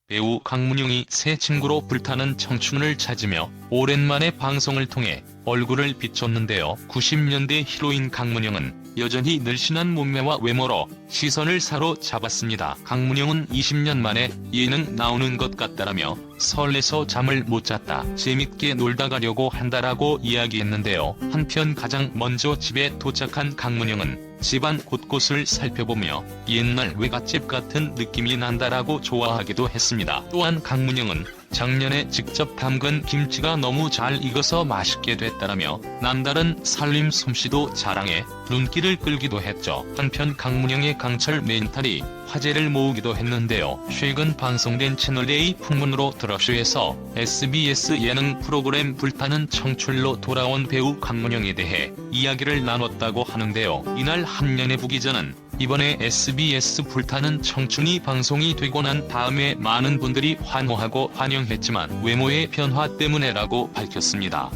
배우 강문영이 새 친구로 불타는 청춘을 찾으며 오랜만에 방송을 통해 얼굴을 비췄는데요. 90년대 히로인 강문영은 여전히 늘씬한 몸매와 외모로 시선을 사로잡았습니다. 강문영은 20년 만에 예능 나오는 것 같다라며 설레서 잠을 못 잤다, 재밌게 놀다 가려고 한다라고 이야기했는데요. 한편 가장 먼저 집에 도착한 강문영은 집안 곳곳을 살펴보며 옛날 외갓집 같은 느낌이 난다라고 좋아하기도 했습니다. 또한 강문영은 작년에 직접 담근 김치가 너무 잘 익어서 맛있게 됐다라며 남다른 살림 솜씨도 자랑해 눈길을 끌기도 했죠. 한편 강문영의 강철 멘탈이 화제를 모으기도 했는데요. 최근 방송된 채널A 풍문으로 드라쇼에서 SBS 예능 프로그램 불타는 청춘로 돌아온 배우 강문영에 대해 이야기를 나눴다고 하는데요. 이날 한연애 부기자는 이번에 SBS 불타는 청춘이 방송이 되고 난 다음에 많은 분들이 환호하고 환영했지만 외모의 변화 때문에라고 밝혔습니다.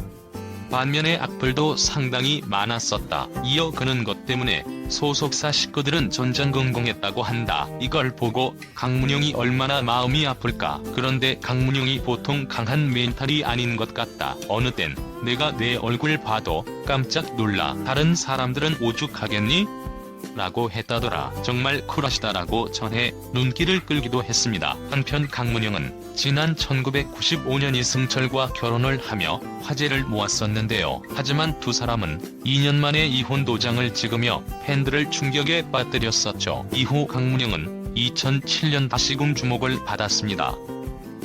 반면에 악플도 상당히 많았었다. 이어 그는 것 때문에 소속사 식구들은 전전긍긍했다고 한다. 이걸 보고 강문영이 얼마나 마음이 아플까. 그런데 강문영이 보통 강한 멘탈이 아닌 것 같다. 어느 땐 내가 내 얼굴 봐도 깜짝 놀라. 다른 사람들은 오죽하겠니? 라고 했다더라. 정말 쿨하시다라고 전해 눈길을 끌기도 했습니다. 한편 강문영은 지난 1995년 이승철과 결혼을 하며 화제를 모았었는데요. 하지만 두 사람은 2년 만에 이혼 도장을 찍으며 팬들을 충격에 빠뜨렸었죠. 이후 강문영은 2007년 다시금 주목을 받았습니다.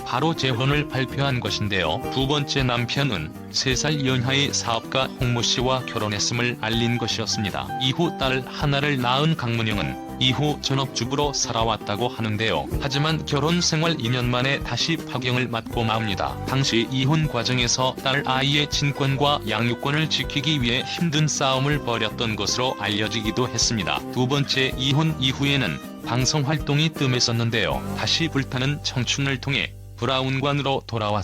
바로 재혼을 발표한 것인데요. 두 번째 남편은 3살 연하의 사업가 홍모씨와 결혼했음을 알린 것이었습니다. 이후 딸 하나를 낳은 강문영은 이후 전업주부로 살아왔다고 하는데요. 하지만 결혼 생활 2년 만에 다시 파경을 맞고 맙니다. 당시 이혼 과정에서 딸 아이의 친권과 양육권을 지키기 위해 힘든 싸움을 벌였던 것으로 알려지기도 했습니다. 두 번째 이혼 이후에는 방송 활동이 뜸했었는데요. 다시 불타는 청춘을 통해 브라운관으로 돌아왔습니다.